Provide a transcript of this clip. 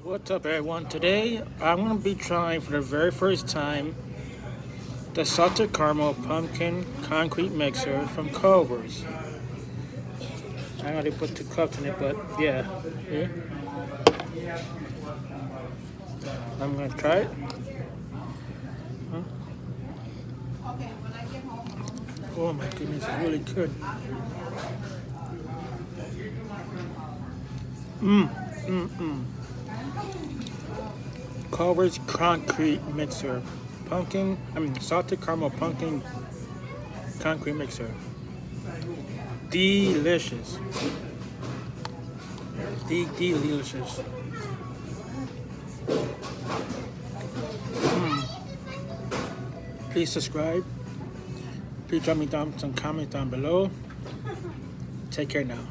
What's up, everyone? Today I'm going to be trying for the very first time the salted caramel pumpkin concrete mixer from Culver's. I already put 2 cups in it, but yeah. See? I'm going to try it. Huh? Oh my goodness, it's really good. Culver's concrete mixer. Salted caramel pumpkin concrete mixer. Delicious. Delicious. Please subscribe. Please drop me some comments down below. Take care now.